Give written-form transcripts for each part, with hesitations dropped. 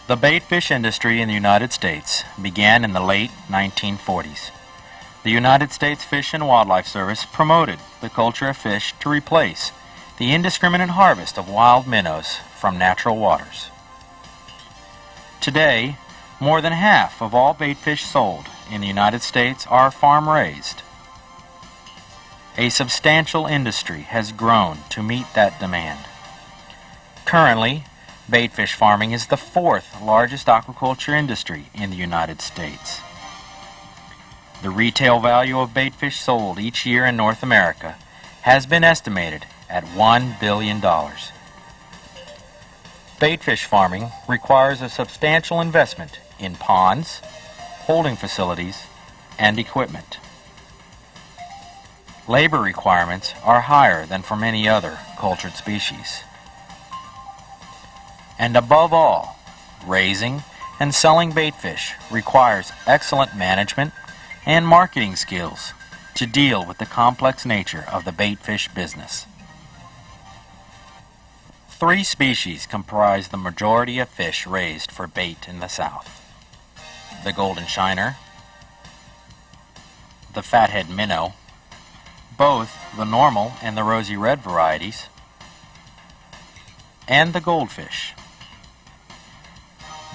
The baitfish industry in the United States began in the late 1940s. The United States Fish and Wildlife Service promoted the culture of fish to replace the indiscriminate harvest of wild minnows from natural waters. Today, more than half of all baitfish sold in the United States are farm-raised. A substantial industry has grown to meet that demand. Currently, baitfish farming is the fourth largest aquaculture industry in the United States. The retail value of baitfish sold each year in North America has been estimated at $1 billion. Baitfish farming requires a substantial investment in ponds, holding facilities, and equipment. Labor requirements are higher than for many other cultured species. And above all, raising and selling baitfish requires excellent management and marketing skills to deal with the complex nature of the baitfish business. 3 species comprise the majority of fish raised for bait in the South: the golden shiner, the fathead minnow, both the normal and the rosy red varieties, and the goldfish.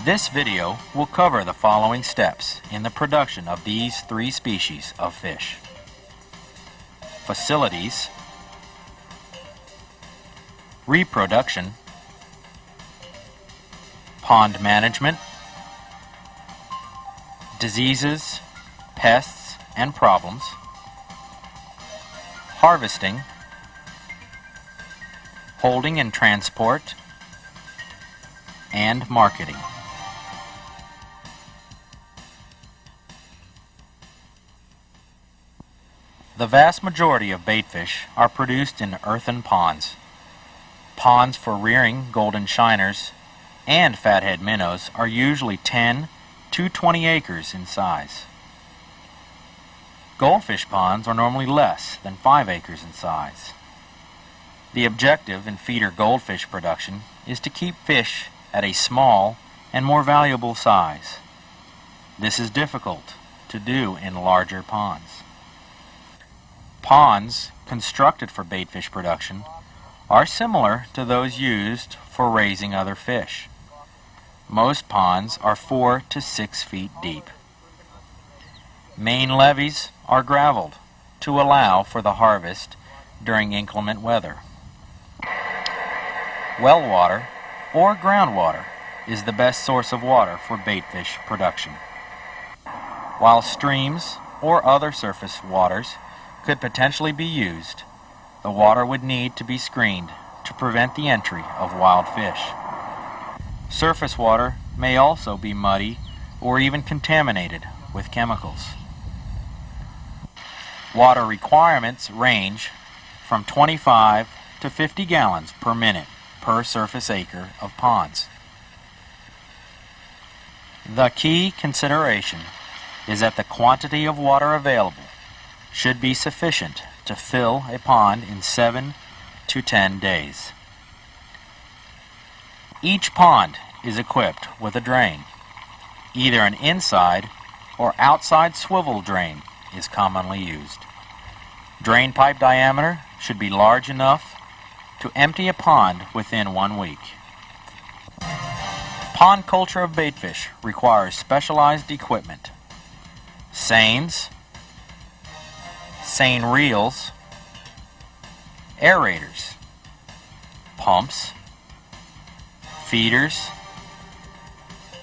This video will cover the following steps in the production of these 3 species of fish: facilities, reproduction, pond management, diseases, pests, and problems, harvesting, holding and transport, and marketing. The vast majority of baitfish are produced in earthen ponds. Ponds for rearing golden shiners and fathead minnows are usually 10 to 20 acres in size. Goldfish ponds are normally less than 5 acres in size. The objective in feeder goldfish production is to keep fish at a small and more valuable size. This is difficult to do in larger ponds. Ponds constructed for baitfish production are similar to those used for raising other fish. Most ponds are 4 to 6 feet deep. Main levees are graveled to allow for the harvest during inclement weather. Well water or groundwater is the best source of water for baitfish production. While streams or other surface waters could potentially be used, the water would need to be screened to prevent the entry of wild fish. Surface water may also be muddy or even contaminated with chemicals. Water requirements range from 25 to 50 gallons per minute per surface acre of ponds. The key consideration is that the quantity of water available should be sufficient to fill a pond in 7 to 10 days. Each pond is equipped with a drain. Either an inside or outside swivel drain is commonly used. Drain pipe diameter should be large enough to empty a pond within 1 week. Pond culture of baitfish requires specialized equipment: seines, seine reels, aerators, pumps, feeders,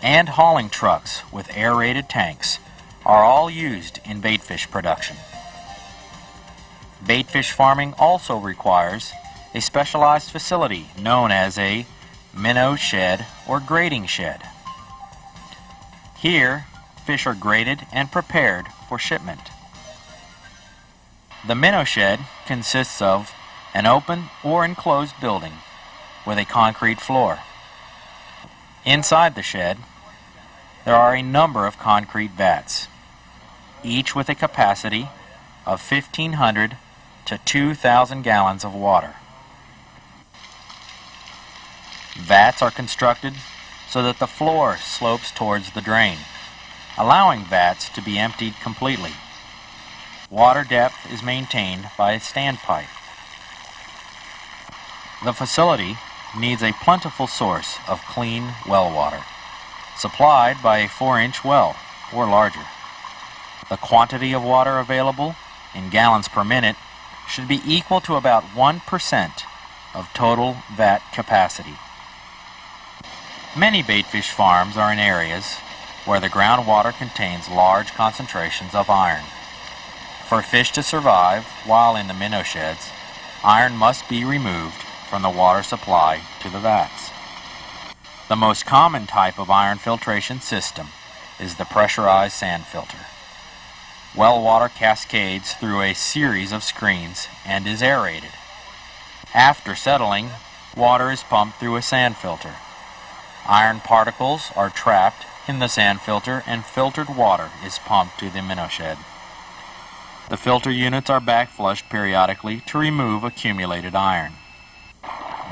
and hauling trucks with aerated tanks are all used in baitfish production. Baitfish farming also requires a specialized facility known as a minnow shed or grading shed. Here, fish are graded and prepared for shipment. The minnow shed consists of an open or enclosed building with a concrete floor. Inside the shed, there are a number of concrete vats, each with a capacity of 1,500 to 2,000 gallons of water. Vats are constructed so that the floor slopes towards the drain, allowing vats to be emptied completely. Water depth is maintained by a standpipe. The facility needs a plentiful source of clean well water, supplied by a 4-inch well or larger. The quantity of water available in gallons per minute should be equal to about 1% of total vat capacity. Many baitfish farms are in areas where the groundwater contains large concentrations of iron. For fish to survive while in the minnow sheds, iron must be removed from the water supply to the vats. The most common type of iron filtration system is the pressurized sand filter. Well water cascades through a series of screens and is aerated. After settling, water is pumped through a sand filter. Iron particles are trapped in the sand filter and filtered water is pumped to the minnow shed. The filter units are backflushed periodically to remove accumulated iron.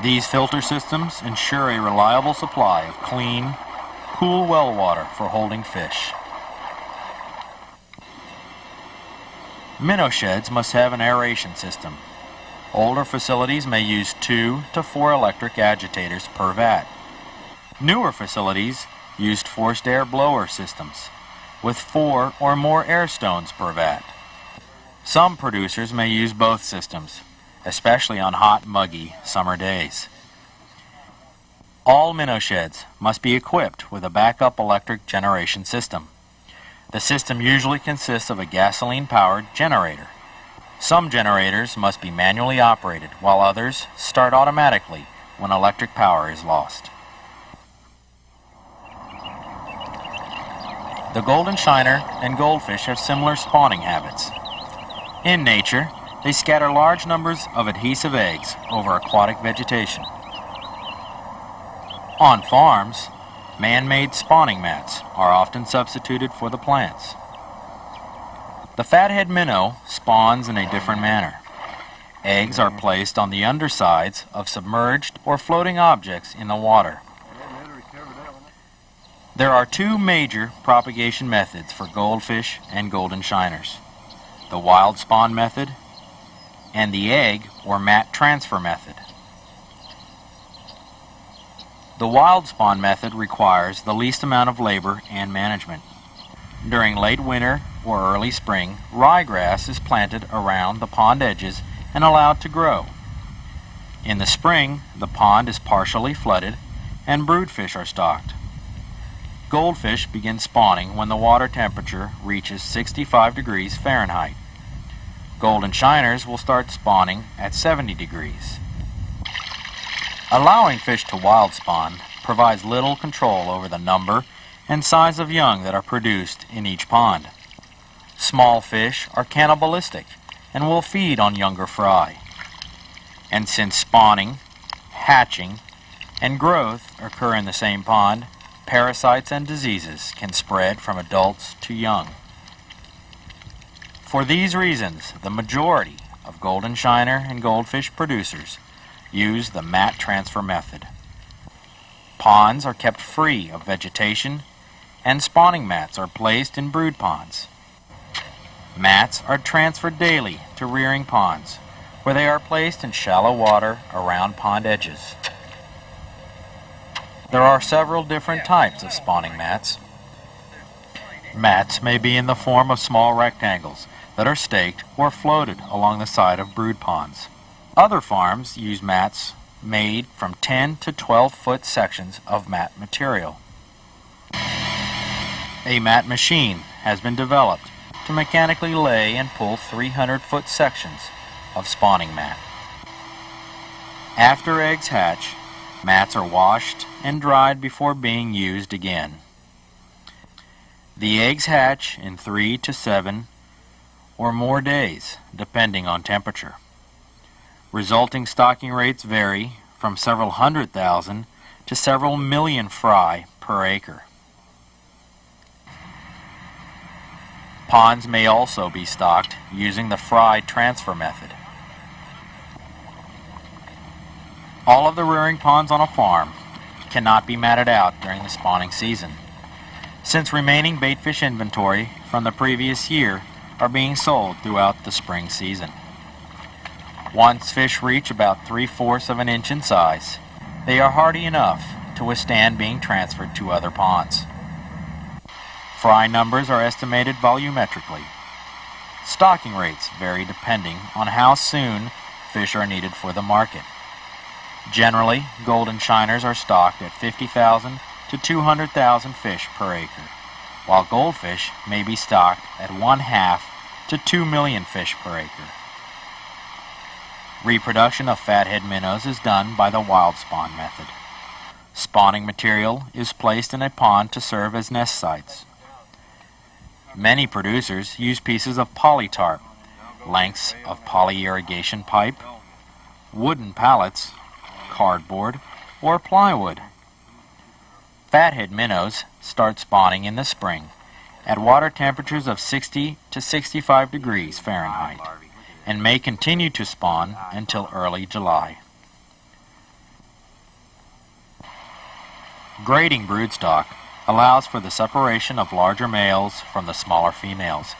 These filter systems ensure a reliable supply of clean, cool well water for holding fish. Minnow sheds must have an aeration system. Older facilities may use 2 to 4 electric agitators per vat. Newer facilities used forced air blower systems with 4 or more air stones per vat. Some producers may use both systems, especially on hot, muggy summer days. All minnow sheds must be equipped with a backup electric generation system. The system usually consists of a gasoline-powered generator. Some generators must be manually operated, while others start automatically when electric power is lost. The golden shiner and goldfish have similar spawning habits. In nature, they scatter large numbers of adhesive eggs over aquatic vegetation. On farms, man-made spawning mats are often substituted for the plants. The fathead minnow spawns in a different manner. Eggs are placed on the undersides of submerged or floating objects in the water. There are 2 major propagation methods for goldfish and golden shiners: the wild spawn method and the egg or mat transfer method. The wild spawn method requires the least amount of labor and management. During late winter or early spring, ryegrass is planted around the pond edges and allowed to grow. In the spring, the pond is partially flooded and broodfish are stocked. Goldfish begin spawning when the water temperature reaches 65 degrees Fahrenheit. Golden shiners will start spawning at 70 degrees. Allowing fish to wild spawn provides little control over the number and size of young that are produced in each pond. Small fish are cannibalistic and will feed on younger fry. And since spawning, hatching, and growth occur in the same pond, parasites and diseases can spread from adults to young. For these reasons, the majority of golden shiner and goldfish producers use the mat transfer method. Ponds are kept free of vegetation and spawning mats are placed in brood ponds. Mats are transferred daily to rearing ponds, where they are placed in shallow water around pond edges. There are several different types of spawning mats. Mats may be in the form of small rectangles that are staked or floated along the side of brood ponds. Other farms use mats made from 10 to 12-foot sections of mat material. A mat machine has been developed to mechanically lay and pull 300-foot sections of spawning mat. After eggs hatch, mats are washed and dried before being used again. The eggs hatch in 3 to 7 or more days, depending on temperature. Resulting stocking rates vary from several 100,000 to several million fry per acre. Ponds may also be stocked using the fry transfer method. All of the rearing ponds on a farm cannot be matted out during the spawning season, since remaining baitfish inventory from the previous year are being sold throughout the spring season. Once fish reach about 3/4 of an inch in size, they are hardy enough to withstand being transferred to other ponds. Fry numbers are estimated volumetrically. Stocking rates vary depending on how soon fish are needed for the market. Generally, golden shiners are stocked at 50,000 to 200,000 fish per acre, while goldfish may be stocked at 1/2 to 2 million fish per acre. Reproduction of fathead minnows is done by the wild spawn method. Spawning material is placed in a pond to serve as nest sites. Many producers use pieces of polytarp, lengths of polyirrigation pipe, wooden pallets, cardboard, or plywood. Fathead minnows start spawning in the spring at water temperatures of 60 to 65 degrees Fahrenheit and may continue to spawn until early July. Grading broodstock allows for the separation of larger males from the smaller females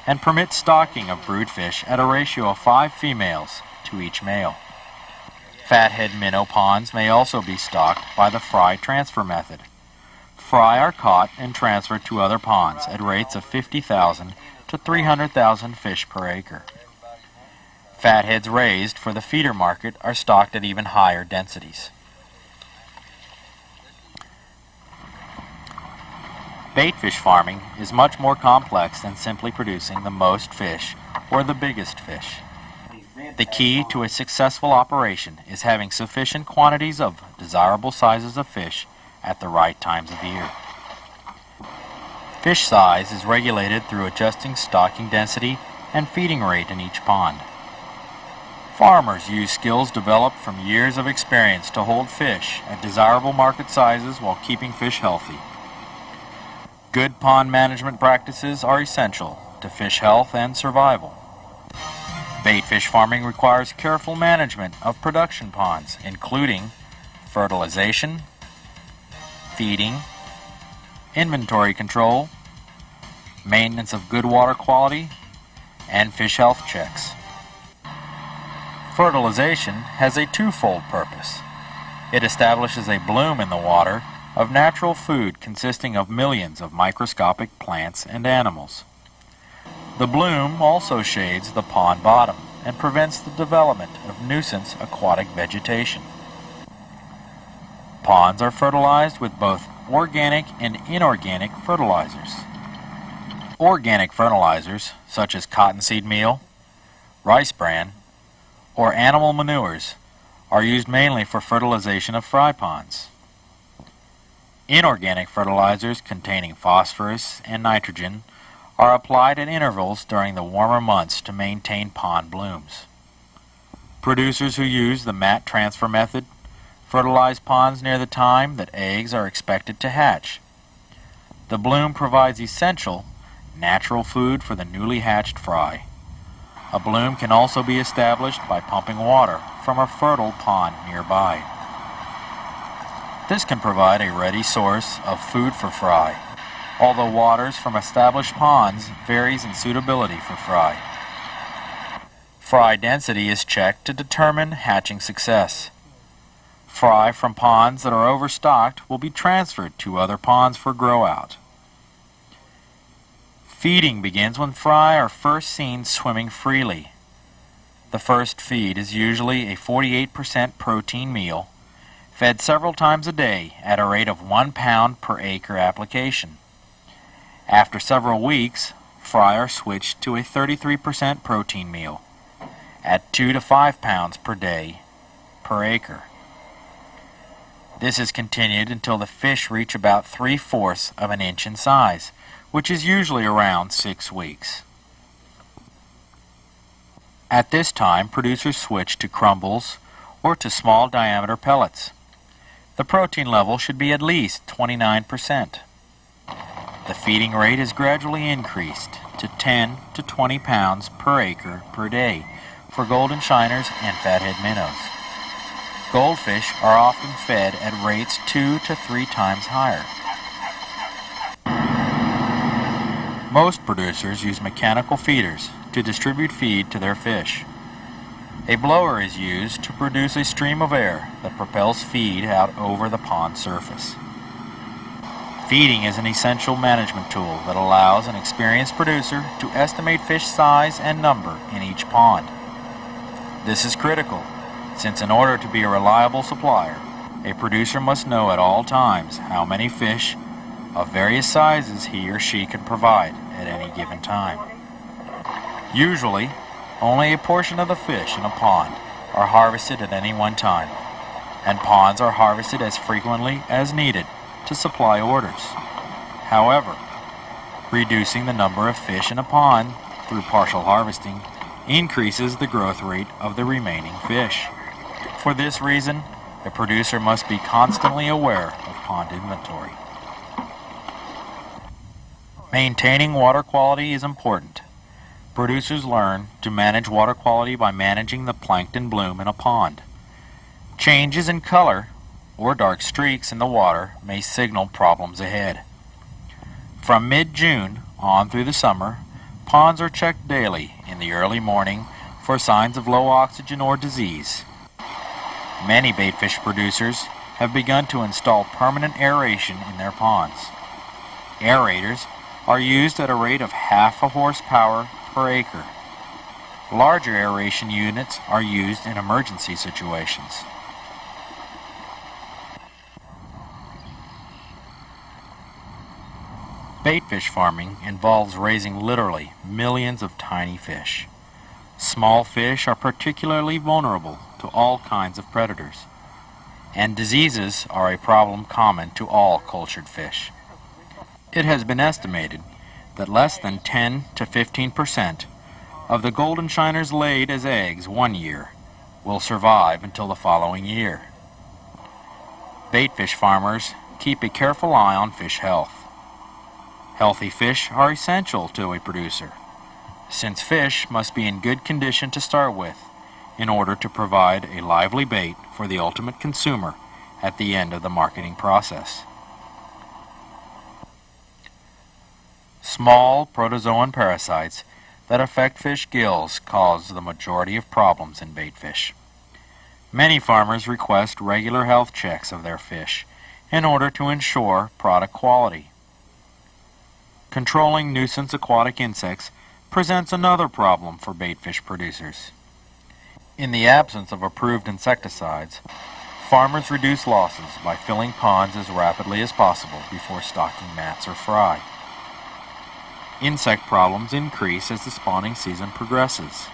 and permits stocking of broodfish at a ratio of 5 females to each male. Fathead minnow ponds may also be stocked by the fry transfer method. Fry are caught and transferred to other ponds at rates of 50,000 to 300,000 fish per acre. Fatheads raised for the feeder market are stocked at even higher densities. Baitfish farming is much more complex than simply producing the most fish or the biggest fish. The key to a successful operation is having sufficient quantities of desirable sizes of fish at the right times of year. Fish size is regulated through adjusting stocking density and feeding rate in each pond. Farmers use skills developed from years of experience to hold fish at desirable market sizes while keeping fish healthy. Good pond management practices are essential to fish health and survival. Baitfish farming requires careful management of production ponds, including fertilization, feeding, inventory control, maintenance of good water quality, and fish health checks. Fertilization has a twofold purpose. It establishes a bloom in the water of natural food consisting of millions of microscopic plants and animals. The bloom also shades the pond bottom and prevents the development of nuisance aquatic vegetation. Ponds are fertilized with both organic and inorganic fertilizers. Organic fertilizers, such as cottonseed meal, rice bran, or animal manures, are used mainly for fertilization of fry ponds. Inorganic fertilizers containing phosphorus and nitrogen are applied at intervals during the warmer months to maintain pond blooms. Producers who use the mat transfer method fertilize ponds near the time that eggs are expected to hatch. The bloom provides essential, natural food for the newly hatched fry. A bloom can also be established by pumping water from a fertile pond nearby. This can provide a ready source of food for fry, although waters from established ponds varies in suitability for fry. Fry density is checked to determine hatching success. Fry from ponds that are overstocked will be transferred to other ponds for grow-out. Feeding begins when fry are first seen swimming freely. The first feed is usually a 48% protein meal, fed several times a day at a rate of 1 pound per acre application. After several weeks, fry are switched to a 33% protein meal at 2 to 5 pounds per day per acre. This is continued until the fish reach about 3/4 of an inch in size, which is usually around 6 weeks. At this time, producers switch to crumbles or to small diameter pellets. The protein level should be at least 29%. The feeding rate is gradually increased to 10 to 20 pounds per acre per day for golden shiners and fathead minnows. Goldfish are often fed at rates 2 to 3 times higher. Most producers use mechanical feeders to distribute feed to their fish. A blower is used to produce a stream of air that propels feed out over the pond surface. Feeding is an essential management tool that allows an experienced producer to estimate fish size and number in each pond. This is critical, since in order to be a reliable supplier, a producer must know at all times how many fish of various sizes he or she can provide at any given time. Usually, only a portion of the fish in a pond are harvested at any one time, and ponds are harvested as frequently as needed to supply orders. However, reducing the number of fish in a pond through partial harvesting increases the growth rate of the remaining fish. For this reason, a producer must be constantly aware of pond inventory. Maintaining water quality is important. Producers learn to manage water quality by managing the plankton bloom in a pond. Changes in color or dark streaks in the water may signal problems ahead. From mid-June on through the summer, ponds are checked daily in the early morning for signs of low oxygen or disease. Many baitfish producers have begun to install permanent aeration in their ponds. Aerators are used at a rate of half a horsepower per acre. Larger aeration units are used in emergency situations. Baitfish farming involves raising literally millions of tiny fish. Small fish are particularly vulnerable to all kinds of predators, and diseases are a problem common to all cultured fish. It has been estimated that less than 10 to 15% of the golden shiners laid as eggs one year will survive until the following year. Baitfish farmers keep a careful eye on fish health. Healthy fish are essential to a producer, since fish must be in good condition to start with in order to provide a lively bait for the ultimate consumer at the end of the marketing process. Small protozoan parasites that affect fish gills cause the majority of problems in baitfish. Many farmers request regular health checks of their fish in order to ensure product quality. Controlling nuisance aquatic insects presents another problem for baitfish producers. In the absence of approved insecticides, farmers reduce losses by filling ponds as rapidly as possible before stocking mats or fry. Insect problems increase as the spawning season progresses.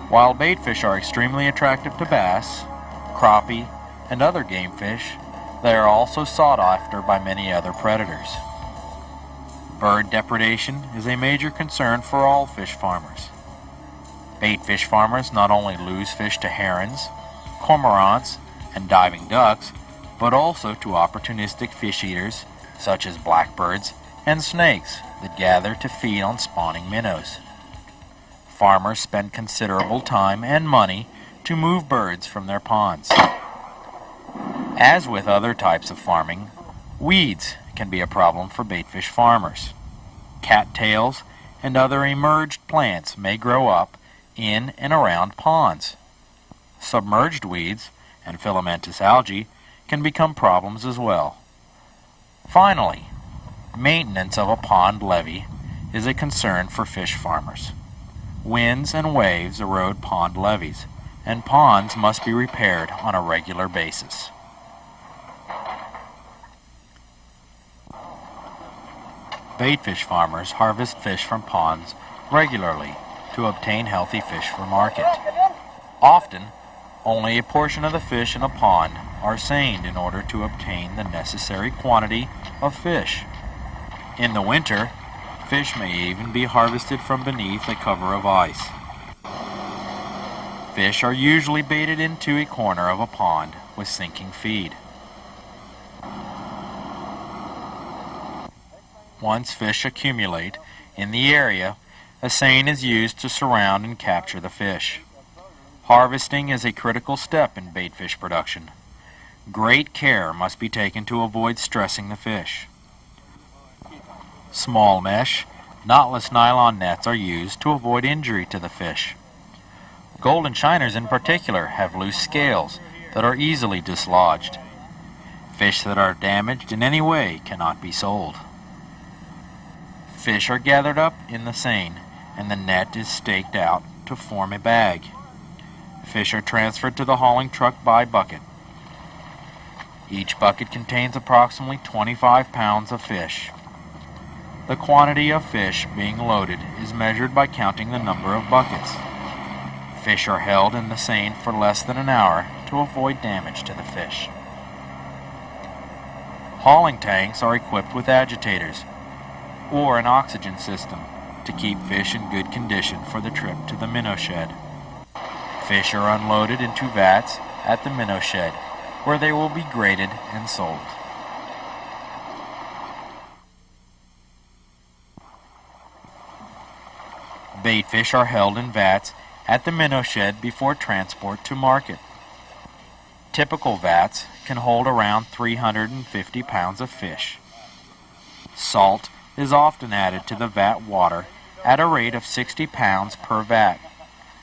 While baitfish are extremely attractive to bass, crappie, and other game fish, they are also sought after by many other predators. Bird depredation is a major concern for all fish farmers. Baitfish farmers not only lose fish to herons, cormorants, and diving ducks, but also to opportunistic fish eaters such as blackbirds and snakes that gather to feed on spawning minnows. Farmers spend considerable time and money to move birds from their ponds. As with other types of farming, weeds can be a problem for baitfish farmers. Cattails and other emerged plants may grow up in and around ponds. Submerged weeds and filamentous algae can become problems as well. Finally, maintenance of a pond levee is a concern for fish farmers. Winds and waves erode pond levees, and ponds must be repaired on a regular basis. Baitfish farmers harvest fish from ponds regularly to obtain healthy fish for market. Often, only a portion of the fish in a pond are seined in order to obtain the necessary quantity of fish. In the winter, fish may even be harvested from beneath a cover of ice. Fish are usually baited into a corner of a pond with sinking feed. Once fish accumulate in the area, a seine is used to surround and capture the fish. Harvesting is a critical step in baitfish production. Great care must be taken to avoid stressing the fish. Small mesh, knotless nylon nets are used to avoid injury to the fish. Golden shiners in particular have loose scales that are easily dislodged. Fish that are damaged in any way cannot be sold. Fish are gathered up in the seine and the net is staked out to form a bag. Fish are transferred to the hauling truck by bucket. Each bucket contains approximately 25 pounds of fish. The quantity of fish being loaded is measured by counting the number of buckets. Fish are held in the seine for less than an hour to avoid damage to the fish. Hauling tanks are equipped with agitators or an oxygen system to keep fish in good condition for the trip to the minnow shed. Fish are unloaded into vats at the minnow shed, where they will be graded and sold. Baitfish are held in vats at the minnow shed before transport to market. Typical vats can hold around 350 pounds of fish. Salt is often added to the vat water at a rate of 60 pounds per vat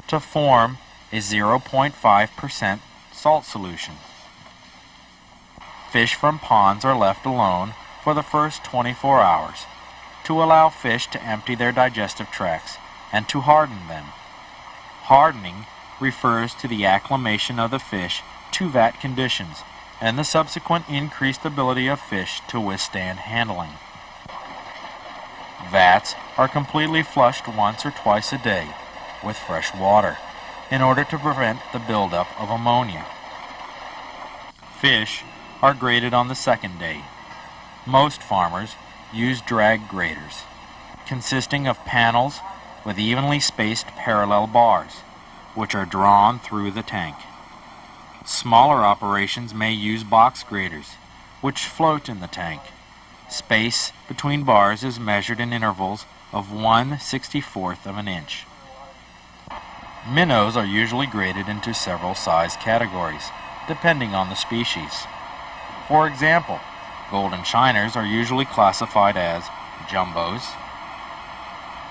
to form a 0.5% salt solution. Fish from ponds are left alone for the first 24 hours to allow fish to empty their digestive tracts and to harden them. Hardening refers to the acclimation of the fish to vat conditions and the subsequent increased ability of fish to withstand handling. Vats are completely flushed once or twice a day with fresh water in order to prevent the buildup of ammonia. Fish are graded on the second day. Most farmers use drag graders, consisting of panels with evenly spaced parallel bars, which are drawn through the tank. Smaller operations may use box graders, which float in the tank. Space between bars is measured in intervals of 1/64 of an inch. Minnows are usually graded into several size categories, depending on the species. For example, golden shiners are usually classified as jumbos,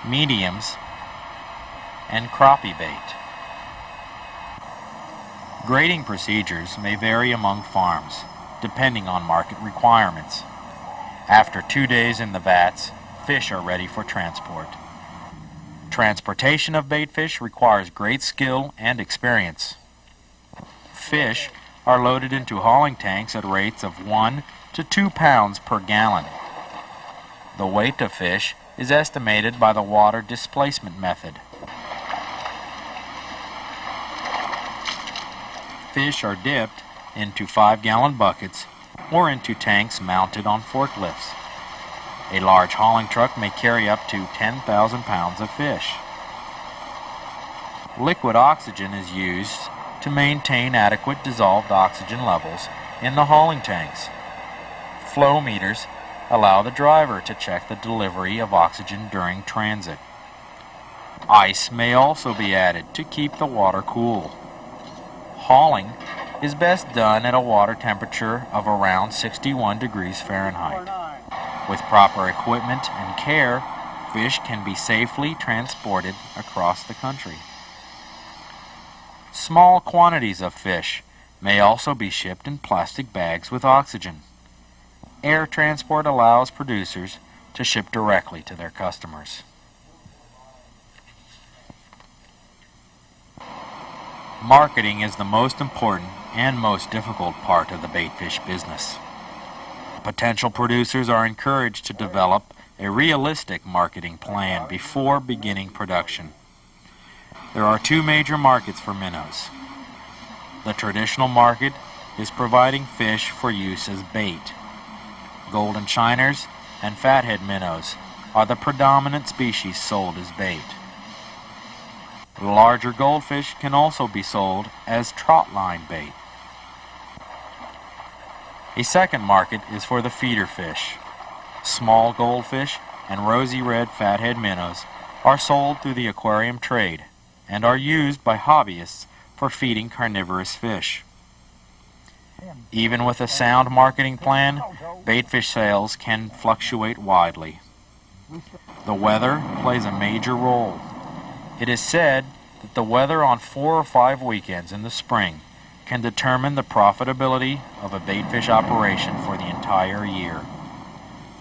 mediums, and crappie bait. Grading procedures may vary among farms, depending on market requirements. After 2 days in the vats, fish are ready for transport. Transportation of baitfish requires great skill and experience. Fish are loaded into hauling tanks at rates of 1 to 2 pounds per gallon. The weight of fish is estimated by the water displacement method. Fish are dipped into 5-gallon buckets or into tanks mounted on forklifts. A large hauling truck may carry up to 10,000 pounds of fish. Liquid oxygen is used to maintain adequate dissolved oxygen levels in the hauling tanks. Flow meters allow the driver to check the delivery of oxygen during transit. Ice may also be added to keep the water cool. Hauling is best done at a water temperature of around 61 degrees Fahrenheit. With proper equipment and care, fish can be safely transported across the country. Small quantities of fish may also be shipped in plastic bags with oxygen. Air transport allows producers to ship directly to their customers. Marketing is the most important and most difficult part of the baitfish business. Potential producers are encouraged to develop a realistic marketing plan before beginning production. There are 2 major markets for minnows. The traditional market is providing fish for use as bait. Golden shiners and fathead minnows are the predominant species sold as bait. Larger goldfish can also be sold as trot line bait. A second market is for the feeder fish. Small goldfish and rosy red fathead minnows are sold through the aquarium trade and are used by hobbyists for feeding carnivorous fish. Even with a sound marketing plan, baitfish sales can fluctuate widely. The weather plays a major role. It is said that the weather on 4 or 5 weekends in the spring can determine the profitability of a baitfish operation for the entire year.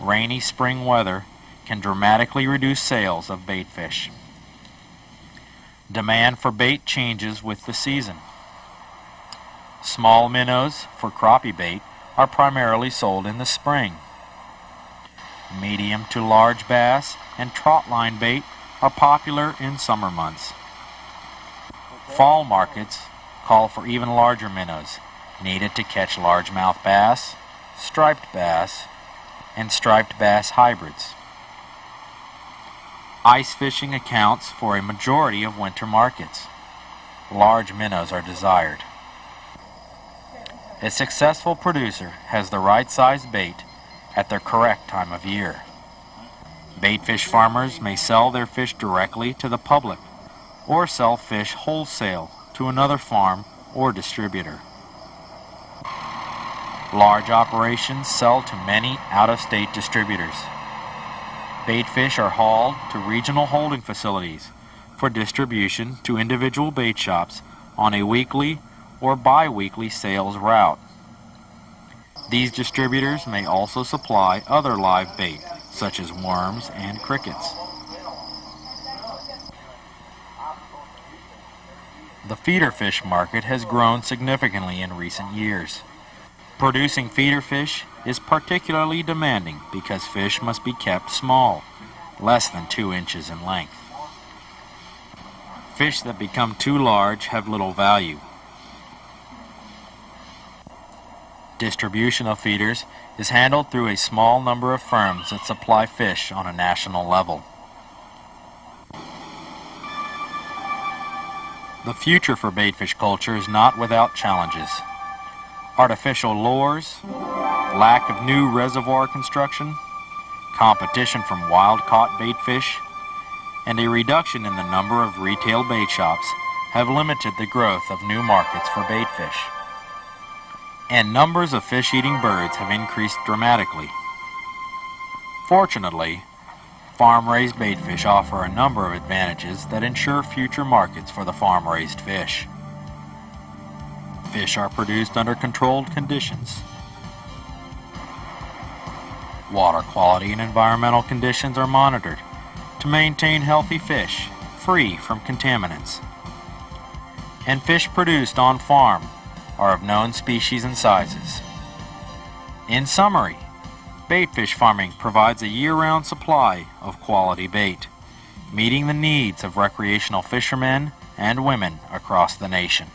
Rainy spring weather can dramatically reduce sales of baitfish. Demand for bait changes with the season. Small minnows for crappie bait are primarily sold in the spring. Medium to large bass and trot line bait are popular in summer months. Fall markets call for even larger minnows, needed to catch largemouth bass, striped bass, and striped bass hybrids. Ice fishing accounts for a majority of winter markets. Large minnows are desired. A successful producer has the right size bait at the correct time of year. Baitfish farmers may sell their fish directly to the public or sell fish wholesale to another farm or distributor. Large operations sell to many out-of-state distributors. Baitfish are hauled to regional holding facilities for distribution to individual bait shops on a weekly or bi-weekly sales route. These distributors may also supply other live bait, such as worms and crickets. The feeder fish market has grown significantly in recent years. Producing feeder fish is particularly demanding because fish must be kept small, less than 2 inches in length. Fish that become too large have little value. Distribution of feeders is handled through a small number of firms that supply fish on a national level. The future for baitfish culture is not without challenges. Artificial lures, lack of new reservoir construction, competition from wild-caught baitfish, and a reduction in the number of retail bait shops have limited the growth of new markets for baitfish. And numbers of fish-eating birds have increased dramatically. Fortunately, farm-raised baitfish offer a number of advantages that ensure future markets for the farm-raised fish. Fish are produced under controlled conditions. Water quality and environmental conditions are monitored to maintain healthy fish, free from contaminants. And fish produced on farm are of known species and sizes. In summary, baitfish farming provides a year-round supply of quality bait, meeting the needs of recreational fishermen and women across the nation.